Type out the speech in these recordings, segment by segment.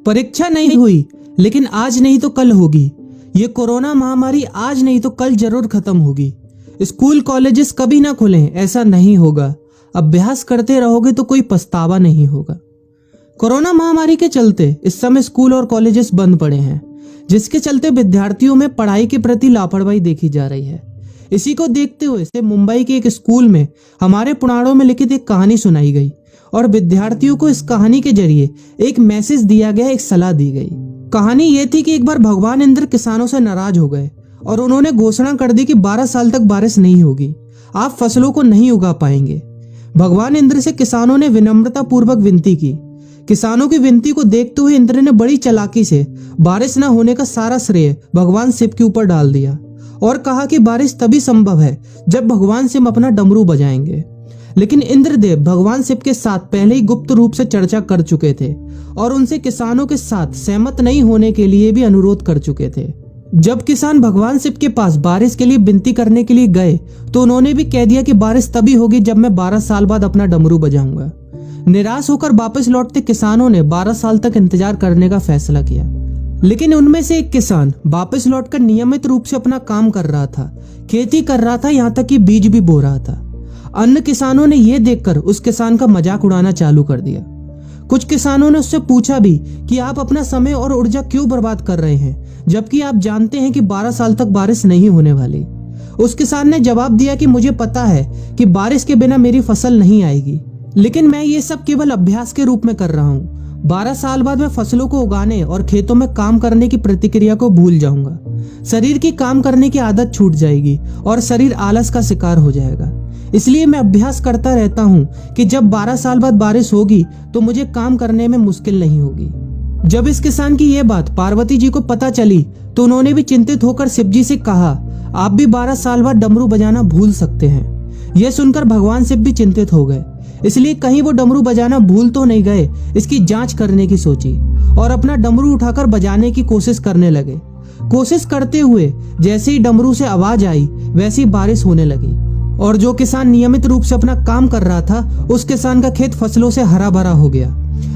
परीक्षा नहीं हुई, लेकिन आज नहीं तो कल होगी। ये कोरोना महामारी आज नहीं तो कल जरूर खत्म होगी। स्कूल कॉलेजेस कभी ना खुलें, ऐसा नहीं होगा। अभ्यास करते रहोगे तो कोई पछतावा नहीं होगा। कोरोना महामारी के चलते इस समय स्कूल और कॉलेजेस बंद पड़े हैं, जिसके चलते विद्यार्थियों में पढ़ाई के प्रति लापरवाही देखी जा रही है। इसी को देखते हुए मुंबई के एक स्कूल में हमारे पुराणों में लिखित एक कहानी सुनाई गई और विद्यार्थियों को इस कहानी के जरिए एक मैसेज दिया गया, एक सलाह दी गई। कहानी ये थी कि एक बार भगवान इंद्र किसानों से नाराज हो गए और उन्होंने घोषणा कर दी कि 12 साल तक बारिश नहीं होगी, आप फसलों को नहीं उगा पाएंगे। भगवान इंद्र से किसानों ने विनम्रता पूर्वक विनती की। किसानों की विनती को देखते हुए इंद्र ने बड़ी चालाकी से बारिश न होने का सारा श्रेय भगवान शिव के ऊपर डाल दिया और कहा कि बारिश तभी संभव है जब भगवान शिव अपना डमरू बजाएंगे। लेकिन इंद्रदेव भगवान शिव के साथ पहले ही गुप्त रूप से चर्चा कर चुके थे और उनसे किसानों के साथ सहमत नहीं होने के लिए भी अनुरोध कर चुके थे। जब किसान भगवान शिव के पास बारिश के लिए विनती करने के लिए गए तो उन्होंने भी कह दिया कि बारिश तभी होगी जब मैं 12 साल बाद अपना डमरू बजाऊंगा। निराश होकर वापस लौटते किसानों ने 12 साल तक इंतजार करने का फैसला किया। लेकिन उनमें से एक किसान वापस लौटकर नियमित रूप से अपना काम कर रहा था, खेती कर रहा था, यहाँ तक कि बीज भी बो रहा था। अन्य किसानों ने यह देखकर उस किसान का मजाक उड़ाना चालू कर दिया। कुछ किसानों ने उससे पूछा भी कि आप अपना समय और ऊर्जा क्यों बर्बाद कर रहे हैं, जबकि आप जानते हैं कि 12 साल तक बारिश नहीं होने वाली। उस किसान ने जवाब दिया कि मुझे पता है कि बारिश के बिना मेरी फसल नहीं आएगी, लेकिन मैं ये सब केवल अभ्यास के रूप में कर रहा हूँ। 12 साल बाद मैं फसलों को उगाने और खेतों में काम करने की प्रतिक्रिया को भूल जाऊंगा। शरीर की काम करने की आदत छूट जाएगी और शरीर आलस का शिकार हो जाएगा। इसलिए मैं अभ्यास करता रहता हूँ कि जब 12 साल बाद बारिश होगी तो मुझे काम करने में मुश्किल नहीं होगी। जब इस किसान की यह बात पार्वती जी को पता चली तो उन्होंने भी चिंतित होकर शिव जी से कहा, आप भी 12 साल बाद डमरू बजाना भूल सकते हैं। यह सुनकर भगवान शिव भी चिंतित हो गए, इसलिए कहीं वो डमरू बजाना भूल तो नहीं गए, इसकी जांच करने की सोची और अपना डमरू उठाकर बजाने की कोशिश करने लगे। कोशिश करते हुए जैसे ही डमरू से आवाज आई वैसी बारिश होने लगी और जो किसान नियमित रूप से अपना काम कर रहा था उस किसान का खेत फसलों से हरा भरा हो गया।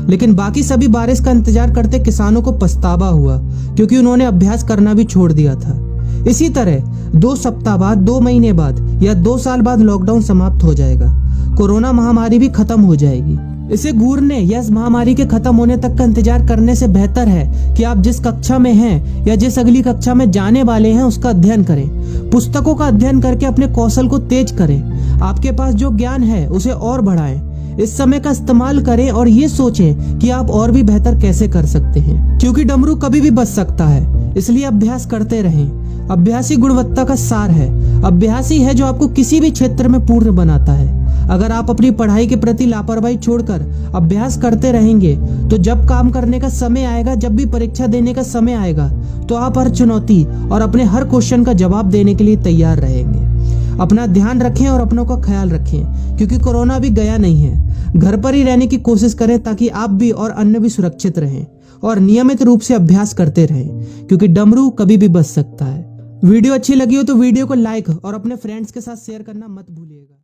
लेकिन बाकी सभी बारिश का इंतजार करते किसानों को पछतावा हुआ, क्योंकि उन्होंने अभ्यास करना भी छोड़ दिया था। इसी तरह 2 सप्ताह बाद, 2 महीने बाद या 2 साल बाद लॉकडाउन समाप्त हो जाएगा। कोरोना महामारी भी खत्म हो जाएगी। इसे घूरने या इस महामारी के खत्म होने तक का इंतजार करने से बेहतर है कि आप जिस कक्षा में हैं या जिस अगली कक्षा में जाने वाले हैं उसका अध्ययन करें। पुस्तकों का अध्ययन करके अपने कौशल को तेज करें। आपके पास जो ज्ञान है उसे और बढ़ाएं। इस समय का इस्तेमाल करें और ये सोचें कि आप और भी बेहतर कैसे कर सकते हैं, क्योंकि डमरू कभी भी बच सकता है। इसलिए अभ्यास करते रहें। अभ्यास ही गुणवत्ता का सार है। अभ्यास ही है जो आपको किसी भी क्षेत्र में पूर्ण बनाता है। अगर आप अपनी पढ़ाई के प्रति लापरवाही छोड़कर अभ्यास करते रहेंगे तो जब काम करने का समय आएगा, जब भी परीक्षा देने का समय आएगा, तो आप हर चुनौती और अपने हर क्वेश्चन का जवाब देने के लिए तैयार रहेंगे। अपना ध्यान रखें और अपनों का ख्याल रखें, क्योंकि कोरोना भी गया नहीं है। घर पर ही रहने की कोशिश करें ताकि आप भी और अन्य भी सुरक्षित रहें और नियमित रूप से अभ्यास करते रहें, क्योंकि डमरू कभी भी बच सकता है। वीडियो अच्छी लगी हो तो वीडियो को लाइक और अपने फ्रेंड्स के साथ शेयर करना मत भूलिएगा।